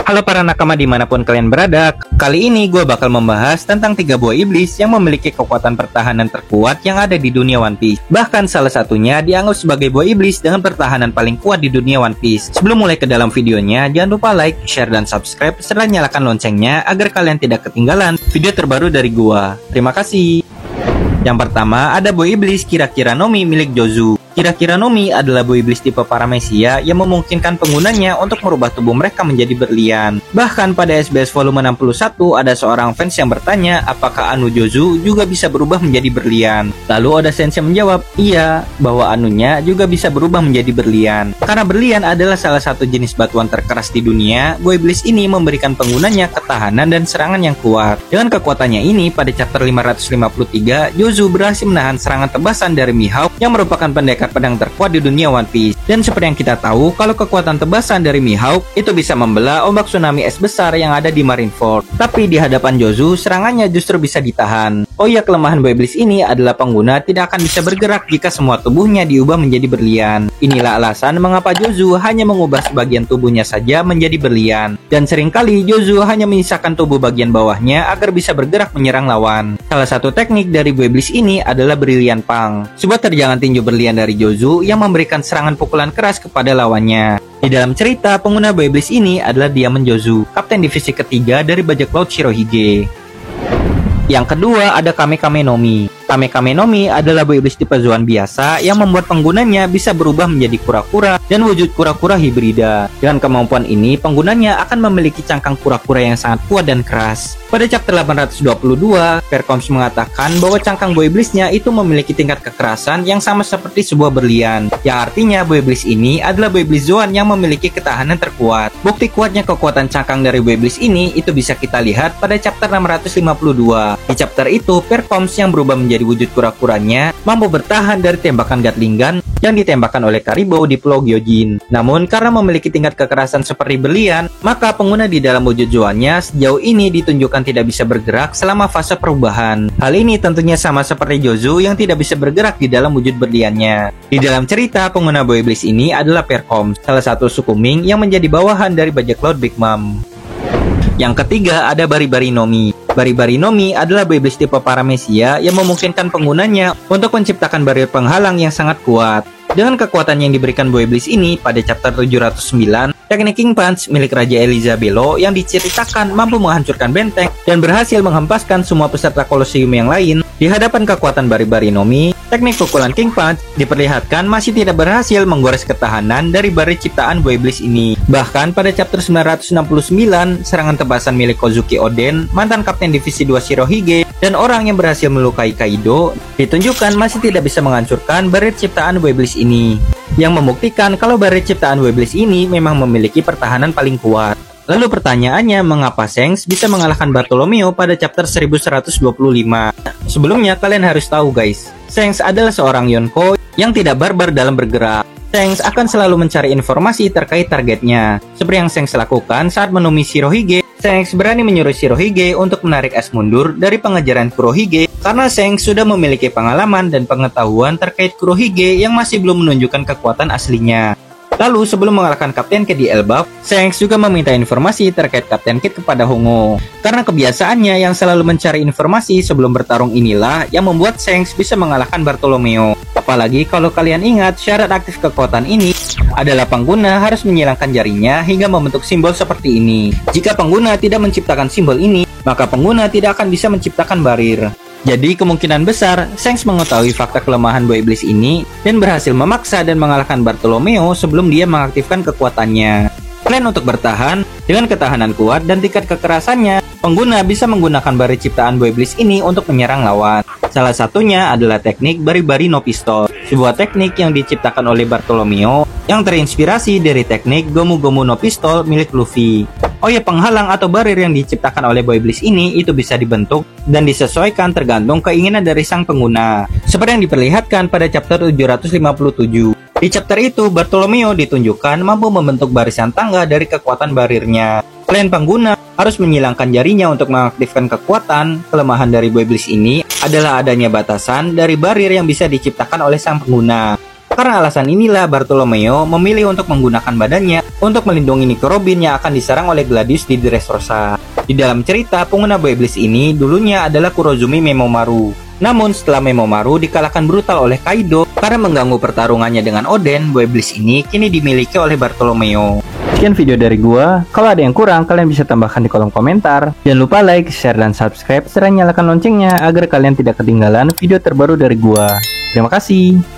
Halo para nakama dimanapun kalian berada. Kali ini gue bakal membahas tentang 3 buah iblis yang memiliki kekuatan pertahanan terkuat yang ada di dunia One Piece. Bahkan salah satunya dianggap sebagai buah iblis dengan pertahanan paling kuat di dunia One Piece. Sebelum mulai ke dalam videonya, jangan lupa like, share, dan subscribe serta nyalakan loncengnya agar kalian tidak ketinggalan video terbaru dari gue. Terima kasih. Yang pertama ada buah iblis Kira-Kira Nomi milik Jozu. Kira-Kira Nomi adalah buah iblis tipe Paramecia yang memungkinkan penggunanya untuk merubah tubuh mereka menjadi berlian. Bahkan pada SBS volume 61 ada seorang fans yang bertanya apakah Anu Jozu juga bisa berubah menjadi berlian. Lalu ada fans yang menjawab, iya, bahwa Anunya juga bisa berubah menjadi berlian. Karena berlian adalah salah satu jenis batuan terkeras di dunia, buah iblis ini memberikan penggunanya ketahanan dan serangan yang kuat. Dengan kekuatannya ini, pada chapter 553, Jozu berhasil menahan serangan tebasan dari Mihawk yang merupakan pendekar pedang terkuat di dunia One Piece. Dan seperti yang kita tahu, kalau kekuatan tebasan dari Mihawk itu bisa membelah ombak tsunami es besar yang ada di Marineford. Tapi di hadapan Jozu, serangannya justru bisa ditahan. Oh iya, kelemahan buah iblis ini adalah pengguna tidak akan bisa bergerak jika semua tubuhnya diubah menjadi berlian. Inilah alasan mengapa Jozu hanya mengubah sebagian tubuhnya saja menjadi berlian. Dan seringkali Jozu hanya menyisakan tubuh bagian bawahnya agar bisa bergerak menyerang lawan. Salah satu teknik dari buah iblis ini adalah Brilliant Pang, sebuah terjangan tinju berlian dari Jozu yang memberikan serangan pukulan keras kepada lawannya. Di dalam cerita, pengguna buah iblis ini adalah Diamond Jozu, kapten divisi ketiga dari bajak laut Shirohige. Yang kedua ada Kamekame Nomi. Kamekame Nomi adalah buah iblis tipe Zoan biasa yang membuat penggunanya bisa berubah menjadi kura-kura dan wujud kura-kura hibrida. Dengan kemampuan ini, penggunanya akan memiliki cangkang kura-kura yang sangat kuat dan keras. Pada chapter 822, Percoms mengatakan bahwa cangkang buah iblisnya itu memiliki tingkat kekerasan yang sama seperti sebuah berlian, yang artinya buah iblis ini adalah buah iblis Zoan yang memiliki ketahanan terkuat. Bukti kuatnya kekuatan cangkang dari buah iblis ini itu bisa kita lihat pada chapter 652. Di chapter itu, Percoms yang berubah menjadi wujud kura-kuranya mampu bertahan dari tembakan Gatling Gun yang ditembakkan oleh Karibo di Pulau Gyojin. Namun karena memiliki tingkat kekerasan seperti berlian, maka pengguna di dalam wujud Zoannya sejauh ini ditunjukkan tidak bisa bergerak selama fase perubahan. Hal ini tentunya sama seperti Jozu yang tidak bisa bergerak di dalam wujud berliannya. Di dalam cerita, pengguna buah iblis ini adalah Percoms, salah satu suku Ming yang menjadi bawahan dari bajak laut Big Mom. Yang ketiga ada Bari-Bari Nomi. Bari-Bari Nomi adalah buah iblis tipe Paramecia yang memungkinkan penggunanya untuk menciptakan barir penghalang yang sangat kuat. Dengan kekuatan yang diberikan buah iblis ini, pada chapter 709, teknik King Punch milik Raja Elizabelo yang diceritakan mampu menghancurkan benteng dan berhasil menghempaskan semua peserta Colosseum yang lain. Di hadapan kekuatan Bari-Bari Nomi, teknik pukulan King Punch diperlihatkan masih tidak berhasil menggores ketahanan dari barir ciptaan buah iblis ini. Bahkan pada chapter 969, serangan tebasan milik Kozuki Oden, mantan kapten divisi 2 Shirohige, dan orang yang berhasil melukai Kaido, ditunjukkan masih tidak bisa menghancurkan barir ciptaan buah iblis ini, yang membuktikan kalau barir ciptaan buah iblis ini memang memiliki pertahanan paling kuat. Lalu pertanyaannya, mengapa Shanks bisa mengalahkan Bartolomeo pada chapter 1125? Sebelumnya kalian harus tahu guys, Shanks adalah seorang Yonko yang tidak barbar dalam bergerak. Shanks akan selalu mencari informasi terkait targetnya. Seperti yang Shanks lakukan saat menemui Shirohige, Shanks berani menyuruh Shirohige untuk menarik es mundur dari pengejaran Kurohige karena Shanks sudah memiliki pengalaman dan pengetahuan terkait Kurohige yang masih belum menunjukkan kekuatan aslinya. Lalu sebelum mengalahkan Kapten Kid di Elbaf, Shanks juga meminta informasi terkait Kapten Kid kepada Hongo. Karena kebiasaannya yang selalu mencari informasi sebelum bertarung inilah yang membuat Shanks bisa mengalahkan Bartolomeo. Apalagi kalau kalian ingat, syarat aktif kekuatan ini adalah pengguna harus menyilangkan jarinya hingga membentuk simbol seperti ini. Jika pengguna tidak menciptakan simbol ini, maka pengguna tidak akan bisa menciptakan barir. Jadi kemungkinan besar Shanks mengetahui fakta kelemahan buah iblis ini dan berhasil memaksa dan mengalahkan Bartolomeo sebelum dia mengaktifkan kekuatannya. Selain untuk bertahan, dengan ketahanan kuat dan tingkat kekerasannya, pengguna bisa menggunakan barir ciptaan buah iblis ini untuk menyerang lawan. Salah satunya adalah teknik Bari-Bari no Pistol, sebuah teknik yang diciptakan oleh Bartolomeo yang terinspirasi dari teknik Gomu-Gomu no Pistol milik Luffy. Oh ya, penghalang atau barir yang diciptakan oleh buah iblis ini itu bisa dibentuk dan disesuaikan tergantung keinginan dari sang pengguna. Seperti yang diperlihatkan pada chapter 757. Di chapter itu, Bartolomeo ditunjukkan mampu membentuk barisan tangga dari kekuatan barirnya. Selain pengguna harus menyilangkan jarinya untuk mengaktifkan kekuatan, kelemahan dari buah iblis ini adalah adanya batasan dari barir yang bisa diciptakan oleh sang pengguna. Karena alasan inilah Bartolomeo memilih untuk menggunakan badannya untuk melindungi Nico Robin yang akan diserang oleh Gladius di Dressrosa. Di dalam cerita, pengguna buah iblis ini dulunya adalah Kurozumi Memomaru. Namun setelah Memomaru dikalahkan brutal oleh Kaido karena mengganggu pertarungannya dengan Oden, buah iblis ini kini dimiliki oleh Bartolomeo. Sekian video dari gua. Kalau ada yang kurang, kalian bisa tambahkan di kolom komentar. Jangan lupa like, share, dan subscribe serta nyalakan loncengnya agar kalian tidak ketinggalan video terbaru dari gua. Terima kasih.